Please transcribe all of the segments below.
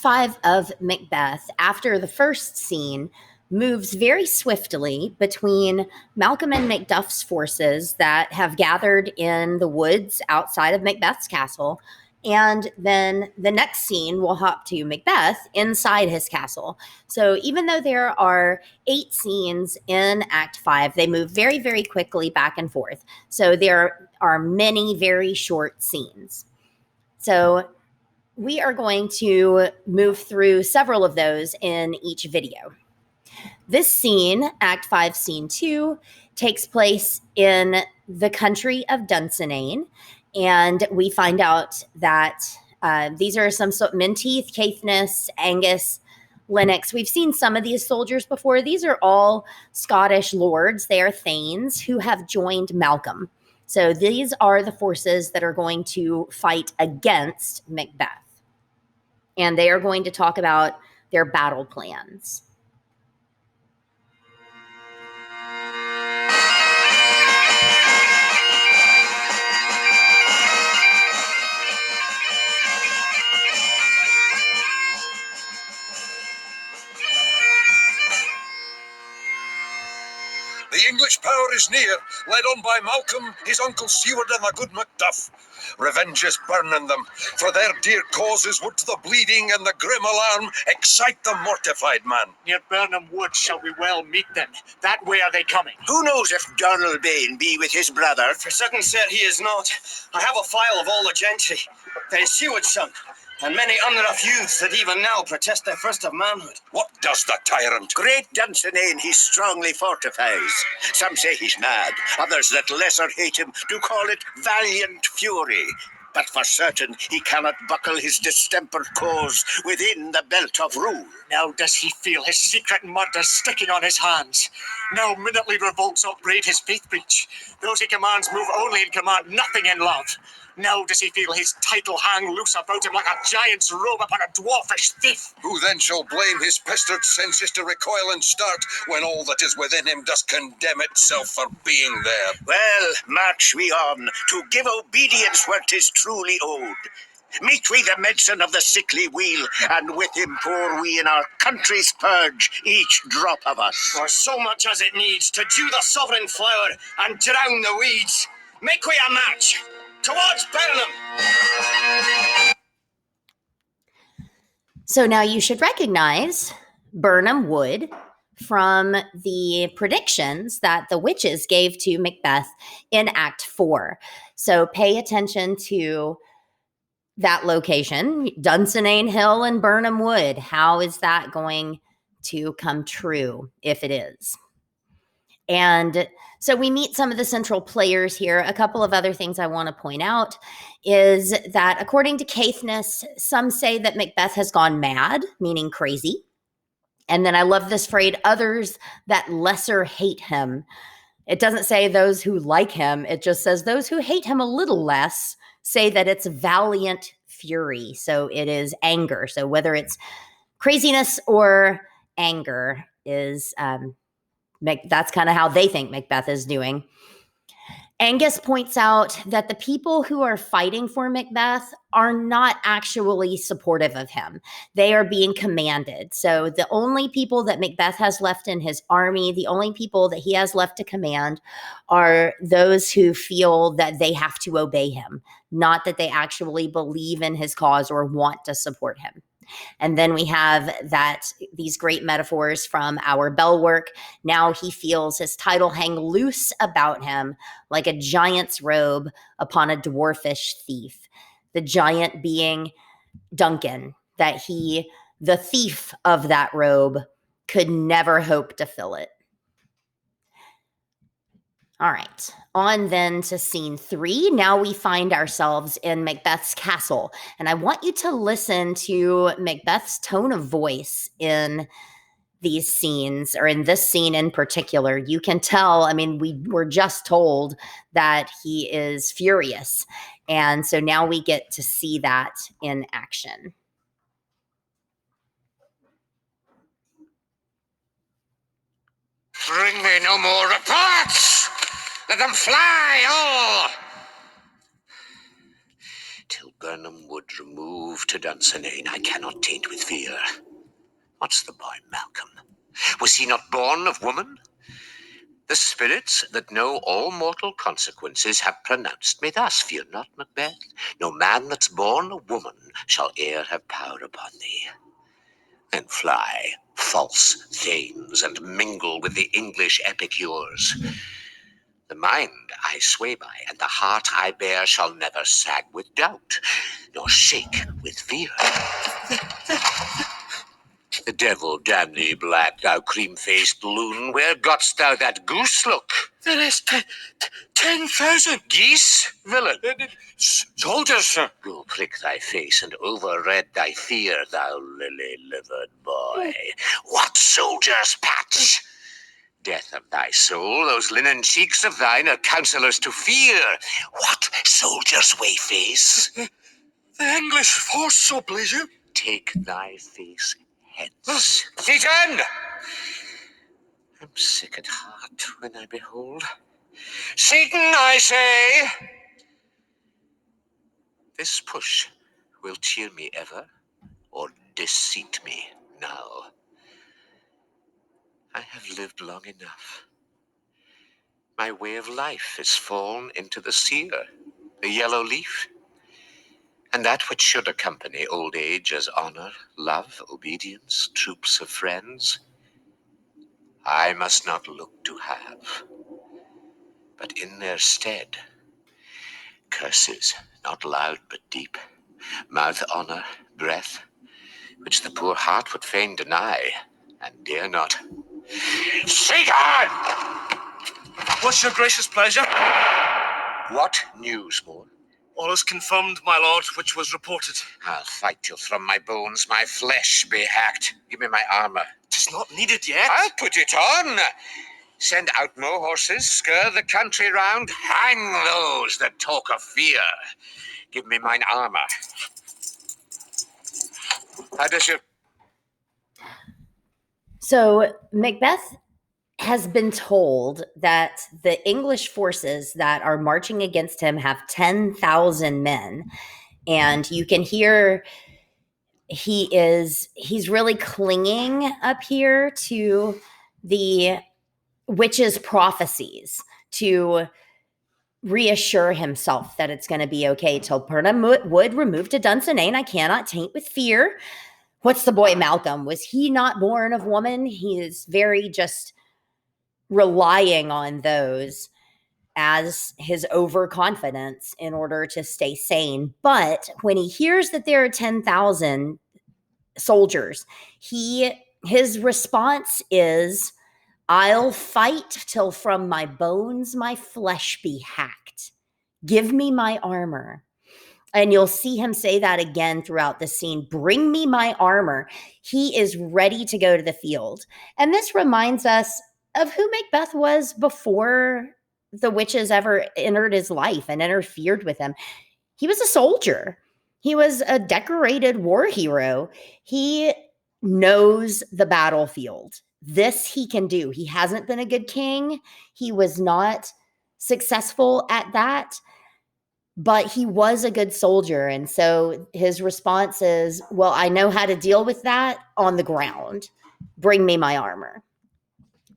5 of Macbeth, after the first scene, moves very swiftly between Malcolm and Macduff's forces that have gathered in the woods outside of Macbeth's castle. And then the next scene will hop to Macbeth inside his castle. So even though there are 8 scenes in Act 5, they move very, very quickly back and forth. So there are many very short scenes. So we are going to move through several of those in each video. This scene, Act 5, Scene 2, takes place in the country of Dunsinane, and we find out that these are some Menteith, Caithness, Angus, Lennox. We've seen some of these soldiers before. These are all Scottish lords. They are thanes who have joined Malcolm. So these are the forces that are going to fight against Macbeth. And they are going to talk about their battle plans. The English power is near, led on by Malcolm, his uncle Seward, and the good Macduff. Revenge is burning them, for their dear causes would the bleeding and the grim alarm excite the mortified man. Near Burnham Wood shall we well meet them. That way are they coming. Who knows if Donald Bain be with his brother? For certain said he is not. I have a file of all the gentry. There is Seward's son, and many unrough youths that even now protest their first of manhood. What does the tyrant? Great Dunsinane he strongly fortifies. Some say he's mad, others that lesser hate him do call it valiant fury. But for certain he cannot buckle his distempered cause within the belt of rule. Now does he feel his secret murder sticking on his hands. Now minutely revolts upbraid his faith breach. Those he commands move only in command, nothing in love. Now does he feel his title hang loose about him like a giant's robe upon a dwarfish thief. Who then shall blame his pestered senses to recoil and start, when all that is within him does condemn itself for being there? Well, march we on, to give obedience where 'tis truly owed. Meet we the medicine of the sickly wheel, and with him pour we in our country's purge, each drop of us. For so much as it needs to dew the sovereign flower and drown the weeds, make we a march towards Burnham. So now you should recognize Burnham Wood from the predictions that the witches gave to Macbeth in Act 4. So pay attention to that location, Dunsinane Hill and Burnham Wood. How is that going to come true if it is? And so we meet some of the central players here. A couple of other things I want to point out is that according to Caithness, some say that Macbeth has gone mad, meaning crazy. And then I love this phrase, others that lesser hate him. It doesn't say those who like him. It just says those who hate him a little less say that it's valiant fury. So it is anger. So whether it's craziness or anger is that's kind of how they think Macbeth is doing. Angus points out that the people who are fighting for Macbeth are not actually supportive of him. They are being commanded. So the only people that Macbeth has left in his army, the only people that he has left to command are those who feel that they have to obey him, not that they actually believe in his cause or want to support him. And then we have these great metaphors from our bell work. Now he feels his title hang loose about him like a giant's robe upon a dwarfish thief. The giant being Duncan, that the thief of that robe, could never hope to fill it. All right, on then to scene 3. Now we find ourselves in Macbeth's castle. And I want you to listen to Macbeth's tone of voice in these scenes, or in this scene in particular. You can tell, I mean, we were just told that he is furious. And so now we get to see that in action. Bring me no more reports! Let them fly all! Till Burnham would remove to Dunsinane I cannot taint with fear. What's the boy, Malcolm? Was he not born of woman? The spirits that know all mortal consequences have pronounced me thus. Fear not, Macbeth. No man that's born a woman shall e'er have power upon thee. Then fly, false thanes, and mingle with the English epicures. The mind I sway by, and the heart I bear shall never sag with doubt, nor shake with fear. The devil damn thee, black, thou cream-faced loon, where gotst thou that goose look? There is 10,000 Geese, villain? soldiers, sir. Go prick thy face and overread thy fear, thou lily-livered boy. What soldiers, Patch? Death of thy soul, those linen cheeks of thine are counselors to fear. What soldiers, Wayface? The English force, so please you. Take thy face hence. Seaton! I'm sick at heart when I behold. Seaton, I say! This push will cheer me ever, or deceit me now. I have lived long enough. My way of life is fallen into the sear, the yellow leaf. And that which should accompany old age as honor, love, obedience, troops of friends, I must not look to have. But in their stead, curses, not loud but deep, mouth honor, breath, which the poor heart would fain deny, and dare not. Seaton! What's your gracious pleasure? What news, more? All is confirmed, my lord, which was reported. I'll fight till from my bones my flesh be hacked. Give me my armor. 'Tis not needed yet. I'll put it on. Send out more horses, scur the country round, hang those that talk of fear. Give me mine armor. How does your... So Macbeth has been told that the English forces that are marching against him have 10,000 men. And you can hear he's really clinging up here to the witch's prophecies to reassure himself that it's going to be okay till Burnham would remove to Dunsinane I cannot taint with fear. What's the boy Malcolm? Was he not born of woman? He is very just relying on those as his overconfidence in order to stay sane. But when he hears that there are 10,000 soldiers, his response is, I'll fight till from my bones my flesh be hacked. Give me my armor. And you'll see him say that again throughout the scene. Bring me my armor. He is ready to go to the field. And this reminds us of who Macbeth was before the witches ever entered his life and interfered with him. He was a soldier. He was a decorated war hero. He knows the battlefield. This he can do. He hasn't been a good king. He was not successful at that, but he was a good soldier. And so his response is, well, I know how to deal with that on the ground. Bring me my armor.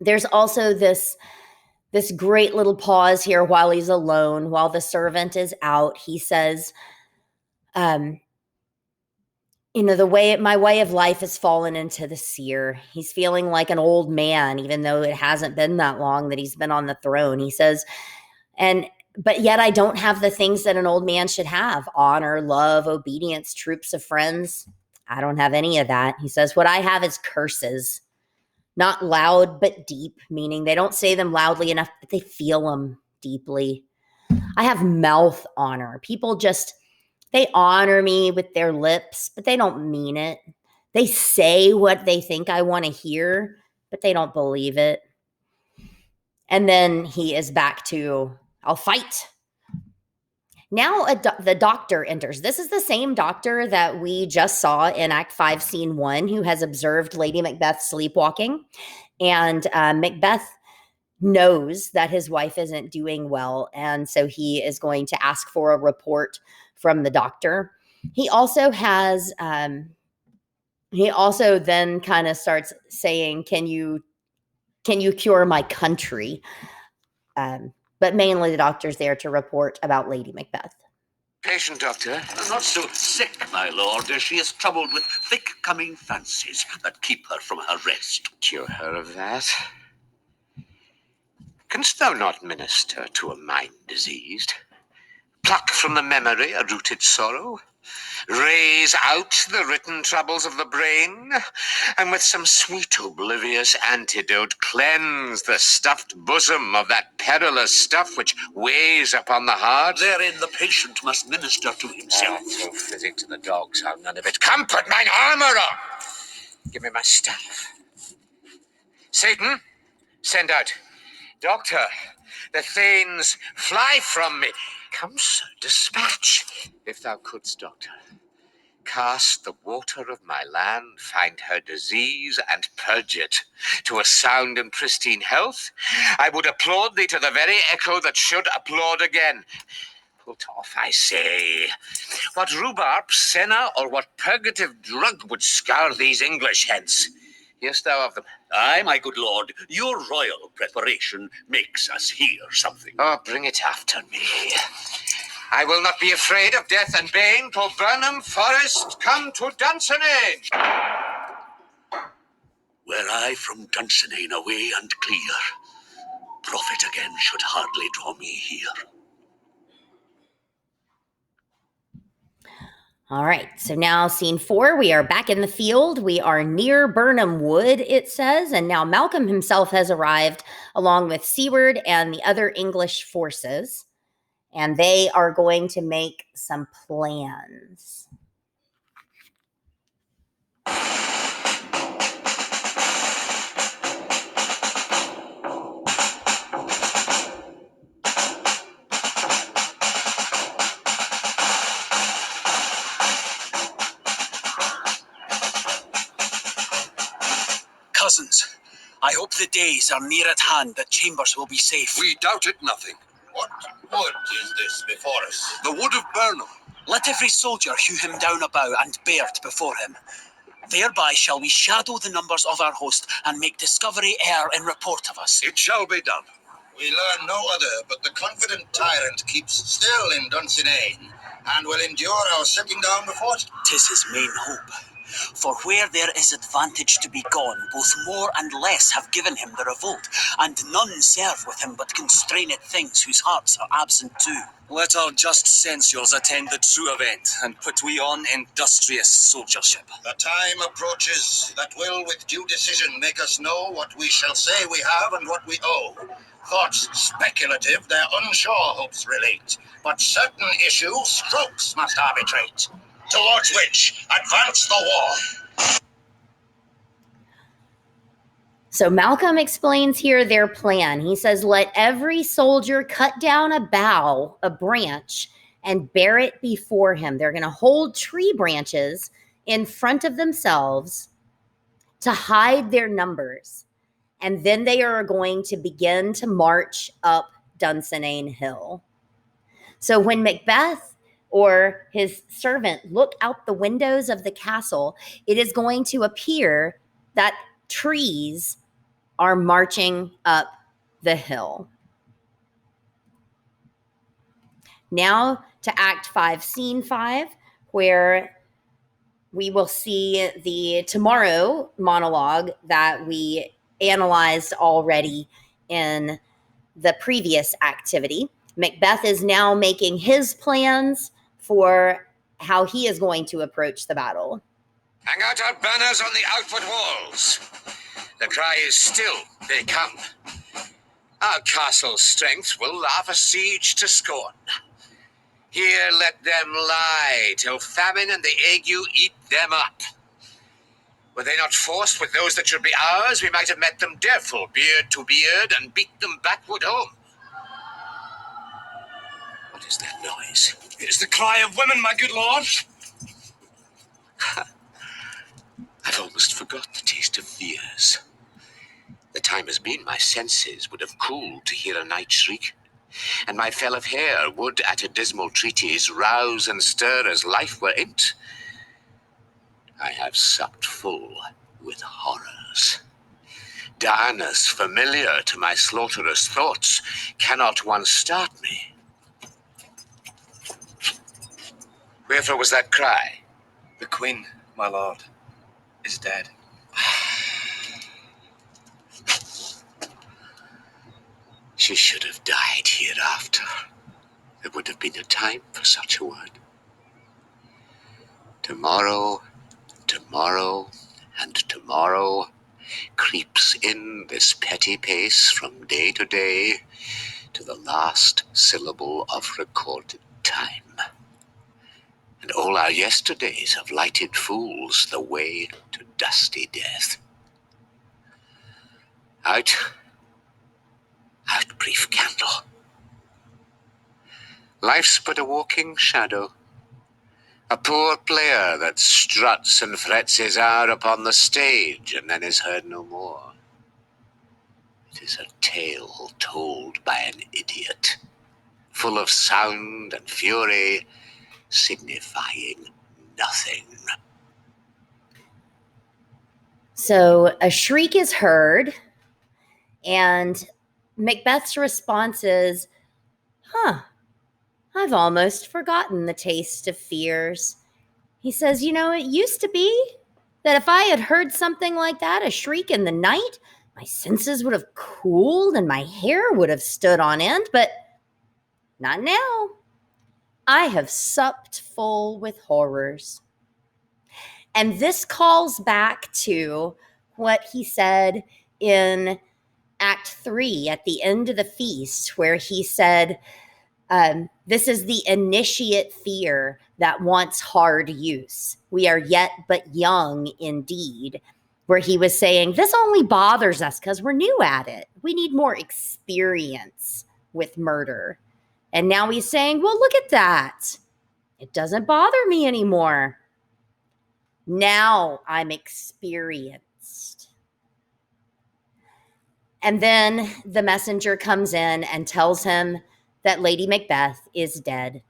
There's also this great little pause here while he's alone, while the servant is out. He says, my way of life has fallen into the seer. He's feeling like an old man, even though it hasn't been that long that he's been on the throne. He says, but yet I don't have the things that an old man should have: honor, love, obedience, troops of friends. I don't have any of that. He says, what I have is curses, not loud, but deep, meaning they don't say them loudly enough, but they feel them deeply. I have mouth honor. People they honor me with their lips, but they don't mean it. They say what they think I want to hear, but they don't believe it. And then he is back to, I'll fight. Now the doctor enters. This is the same doctor that we just saw in Act 5, Scene 1, who has observed Lady Macbeth sleepwalking. And Macbeth knows that his wife isn't doing well. And so he is going to ask for a report from the doctor. He also has, he also then kind of starts saying, can you cure my country? But mainly the doctor's there to report about Lady Macbeth. Patient, doctor. Not so sick, my lord, as she is troubled with thick-coming fancies that keep her from her rest. Cure her of that? Canst thou not minister to a mind diseased? Pluck from the memory a rooted sorrow? Raise out the written troubles of the brain, and with some sweet oblivious antidote cleanse the stuffed bosom of that perilous stuff which weighs upon the heart? Therein the patient must minister to himself. So fitting to the dogs, how none of it. Come, put mine armor on! Give me my staff. Satan, send out. Doctor, the thanes fly from me. Come, sir, dispatch. If thou couldst, doctor, cast the water of my land, find her disease, and purge it to a sound and pristine health, I would applaud thee to the very echo that should applaud again. Put off, I say. What rhubarb, senna, or what purgative drug would scour these English heads? Hear'st thou of them? Aye, my good lord, your royal preparation makes us hear something. Oh, bring it after me. I will not be afraid of death and bane, till Burnham Forest come to Dunsinane. Were I from Dunsinane away and clear, profit again should hardly draw me here. All right, so now scene 4, we are back in the field. We are near Burnham Wood, it says, and now Malcolm himself has arrived along with Seward and the other English forces, and they are going to make some plans. Cousins, I hope the days are near at hand that Chambers will be safe. We doubt it nothing. What wood is this before us? The wood of Burnham. Let every soldier hew him down a bough and bear it before him. Thereby shall we shadow the numbers of our host and make discovery err in report of us. It shall be done. We learn no other, but the confident tyrant keeps still in Dunsinane, and will endure our setting down before it. 'Tis his main hope. For where there is advantage to be gone, both more and less have given him the revolt, and none serve with him but constrained things whose hearts are absent too. Let our just censures attend the true event, and put we on industrious soldiership. The time approaches that will with due decision make us know what we shall say we have and what we owe. Thoughts speculative their unsure hopes relate, but certain issue strokes must arbitrate. Towards which advance the war. So Malcolm explains here their plan. He says, let every soldier cut down a bough, a branch, and bear it before him. They're going to hold tree branches in front of themselves to hide their numbers. And then they are going to begin to march up Dunsinane Hill. So when Macbeth or his servant look out the windows of the castle, it is going to appear that trees are marching up the hill. Now to Act 5, Scene 5, where we will see the tomorrow monologue that we analyzed already in the previous activity. Macbeth is now making his plans for how he is going to approach the battle. Hang out our banners on the outward walls. The cry is still, they come. Our castle's strength will laugh a siege to scorn. Here let them lie, till famine and the ague eat them up. Were they not forced with those that should be ours, we might have met them deerful, beard to beard, and beat them backward home. What is that noise? It is the cry of women, my good lord. I've almost forgot the taste of fears. The time has been my senses would have cooled to hear a night shriek. and my fell of hair would at a dismal treatise rouse and stir as life were in't. I have supped full with horrors. Darkness familiar to my slaughterous thoughts cannot once start me. Wherefore was that cry? The queen, my lord, is dead. She should have died hereafter. There would have been a time for such a word. Tomorrow, and tomorrow creeps in this petty pace from day to day to the last syllable of recorded time. And all our yesterdays have lighted fools the way to dusty death. Out, brief candle. Life's but a walking shadow, a poor player that struts and frets his hour upon the stage and then is heard no more. It is a tale told by an idiot, full of sound and fury, signifying nothing. So a shriek is heard, and Macbeth's response is, I've almost forgotten the taste of fears. He says, it used to be that if I had heard something like that, a shriek in the night, my senses would have cooled and my hair would have stood on end, but not now. I have supped full with horrors. And this calls back to what he said in Act 3 at the end of the feast, where he said, this is the initiate fear that wants hard use. We are yet but young indeed. Where he was saying, this only bothers us because we're new at it. We need more experience with murder. And now he's saying, well, look at that. It doesn't bother me anymore. Now I'm experienced. And then the messenger comes in and tells him that Lady Macbeth is dead.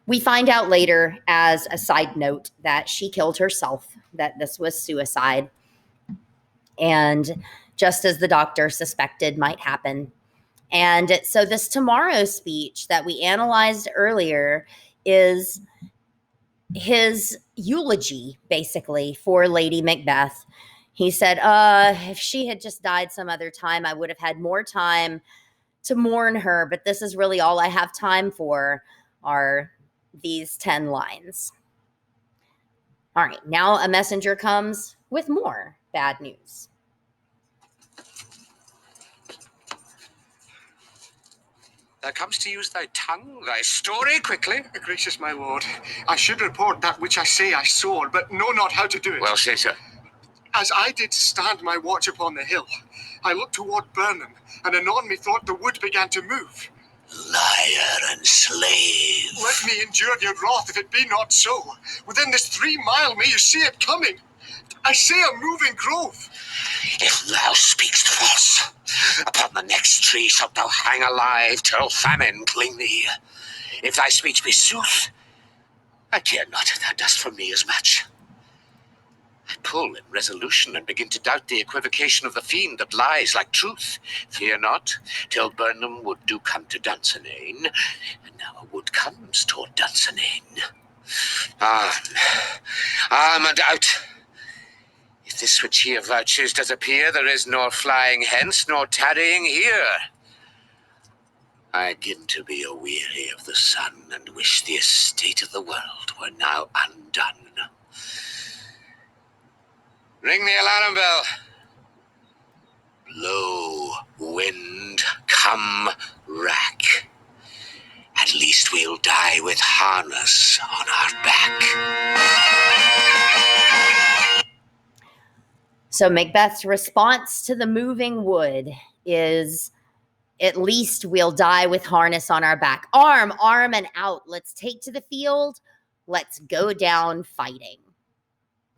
We find out later, as a side note, that she killed herself, that this was suicide. And just as the doctor suspected might happen. And so this tomorrow speech that we analyzed earlier is his eulogy, basically, for Lady Macbeth. He said, if she had just died some other time, I would have had more time to mourn her, but this is really all I have time for, are these 10 lines. All right, now a messenger comes with more bad news. Thou comes to use thy tongue, thy story quickly. Gracious my lord, I should report that which I say I saw, but know not how to do it. Well, say so. As I did stand my watch upon the hill, I looked toward Burnham, and anon methought the wood began to move. Liar and slave. Let me endure your wrath if it be not so. Within this 3 mile may you see it coming. I say a moving grove. If thou speak'st false, upon the next tree shalt thou hang alive till famine cling thee. If thy speech be sooth, I care not thou dost for me as much. I pull in resolution and begin to doubt the equivocation of the fiend that lies like truth. Fear not, till Burnham wood do come to Dunsinane, and now a wood comes toward Dunsinane. Arm and out. If this which he avouches does appear, there is nor flying hence, nor tarrying here. I begin to be aweary of the sun, and wish the estate of the world were now undone. Ring the alarm bell. Blow, wind, come, rack. At least we'll die with harness on our back. So Macbeth's response to the moving wood is, at least we'll die with harness on our back. Arm, and out. Let's take to the field. Let's go down fighting.